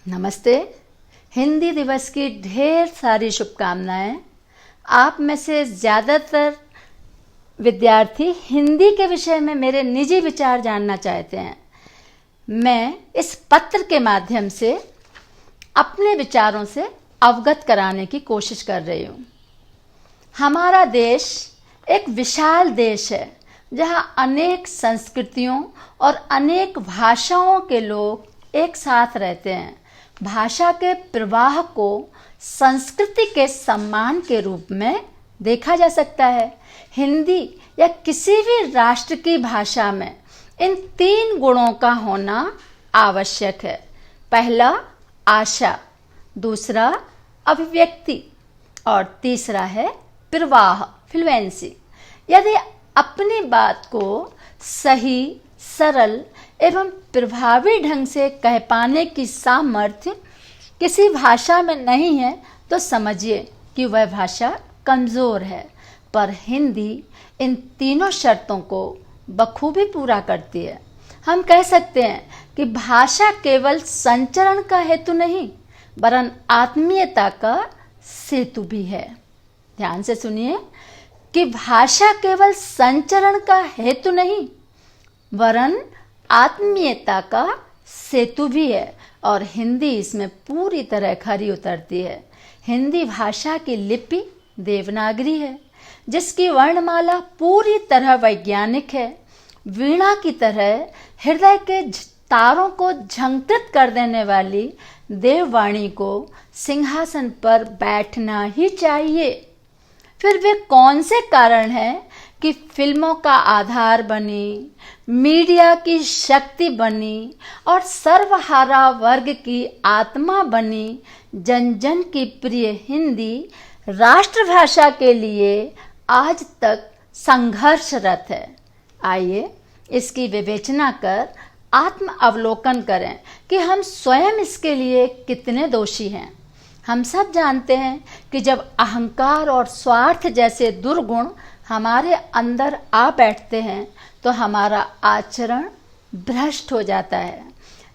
नमस्ते। हिंदी दिवस की ढेर सारी शुभकामनाएं। आप में से ज़्यादातर विद्यार्थी हिंदी के विषय में मेरे निजी विचार जानना चाहते हैं। मैं इस पत्र के माध्यम से अपने विचारों से अवगत कराने की कोशिश कर रही हूँ। हमारा देश एक विशाल देश है जहाँ अनेक संस्कृतियों और अनेक भाषाओं के लोग एक साथ रहते हैं। भाषा के प्रवाह को संस्कृति के सम्मान के रूप में देखा जा सकता है। हिंदी या किसी भी राष्ट्र की भाषा में इन 3 गुणों का होना आवश्यक है। पहला आशा, दूसरा अभिव्यक्ति और तीसरा है प्रवाह, फ्लुएंसी। यदि अपनी बात को सही, सरल एवं प्रभावी ढंग से कह पाने की सामर्थ्य किसी भाषा में नहीं है तो समझिए कि वह भाषा कमज़ोर है। पर हिंदी इन तीनों शर्तों को बखूबी पूरा करती है। हम कह सकते हैं कि भाषा केवल संचरण का हेतु नहीं वरन आत्मीयता का सेतु भी है। ध्यान से सुनिए कि भाषा केवल संचरण का हेतु नहीं वरन आत्मीयता का सेतु भी है और हिंदी इसमें पूरी तरह खरी उतरती है। हिंदी भाषा की लिपि देवनागरी है जिसकी वर्णमाला पूरी तरह वैज्ञानिक है। वीणा की तरह हृदय के तारों को झंकृत कर देने वाली देववाणी को सिंहासन पर बैठना ही चाहिए। फिर वे कौन से कारण हैं कि फिल्मों का आधार बनी, मीडिया की शक्ति बनी और सर्वहारा वर्ग की आत्मा बनी जन जन की प्रिय हिंदी राष्ट्रभाषा के लिए आज तक संघर्षरत है। आइए इसकी विवेचना कर आत्म अवलोकन करें कि हम स्वयं इसके लिए कितने दोषी हैं। हम सब जानते हैं कि जब अहंकार और स्वार्थ जैसे दुर्गुण हमारे अंदर आ बैठते हैं तो हमारा आचरण भ्रष्ट हो जाता है।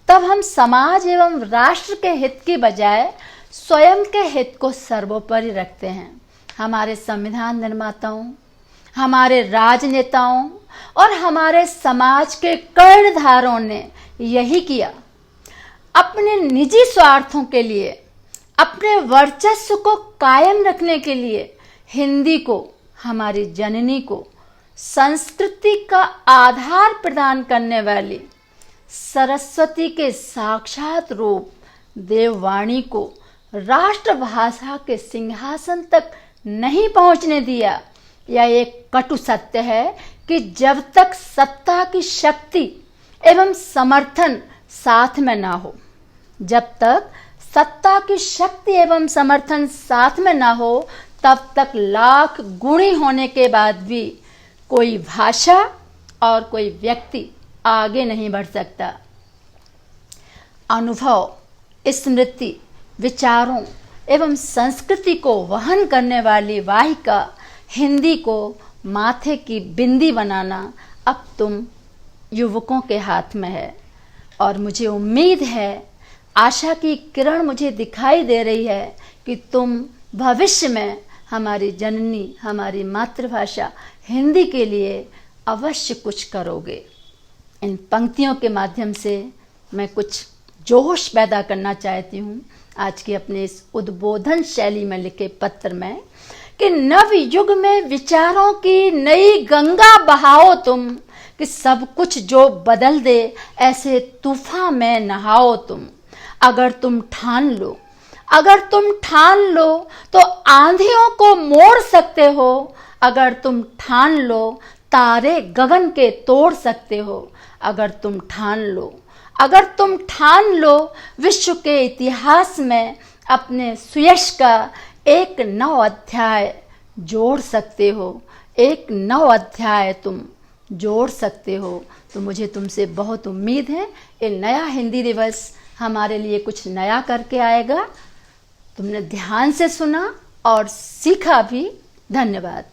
तब हम समाज एवं राष्ट्र के हित की बजाय स्वयं के हित को सर्वोपरि रखते हैं। हमारे संविधान निर्माताओं, हमारे राजनेताओं और हमारे समाज के कर्णधारों ने यही किया। अपने निजी स्वार्थों के लिए, अपने वर्चस्व को कायम रखने के लिए हिंदी को, हमारी जननी को, संस्कृति का आधार प्रदान करने वाली सरस्वती के साक्षात रूप देववाणी को राष्ट्रभाषा के सिंहासन तक नहीं पहुंचने दिया। यह एक कटु सत्य है कि जब तक सत्ता की शक्ति एवं समर्थन साथ में ना हो, जब तक सत्ता की शक्ति एवं समर्थन साथ में ना हो, तब तक लाख गुणी होने के बाद भी कोई भाषा और कोई व्यक्ति आगे नहीं बढ़ सकता। अनुभव, स्मृति, विचारों एवं संस्कृति को वहन करने वाली वाहिका हिंदी को माथे की बिंदी बनाना अब तुम युवकों के हाथ में है। और मुझे उम्मीद है, आशा की किरण मुझे दिखाई दे रही है कि तुम भविष्य में हमारी जननी, हमारी मातृभाषा हिंदी के लिए अवश्य कुछ करोगे। इन पंक्तियों के माध्यम से मैं कुछ जोश पैदा करना चाहती हूँ आज की अपने इस उद्बोधन शैली में लिखे पत्र में कि नव युग में विचारों की नई गंगा बहाओ तुम, कि सब कुछ जो बदल दे ऐसे तूफान में नहाओ तुम। अगर तुम ठान लो, अगर तुम ठान लो तो आंधियों को मोड़ सकते हो। अगर तुम ठान लो तारे गगन के तोड़ सकते हो। अगर तुम ठान लो, अगर तुम ठान लो विश्व के इतिहास में अपने सुयश का एक नव अध्याय जोड़ सकते हो। एक नव अध्याय तुम जोड़ सकते हो। तो मुझे तुमसे बहुत उम्मीद है ये नया हिंदी दिवस हमारे लिए कुछ नया करके आएगा। तुमने ध्यान से सुना और सीखा भी। धन्यवाद।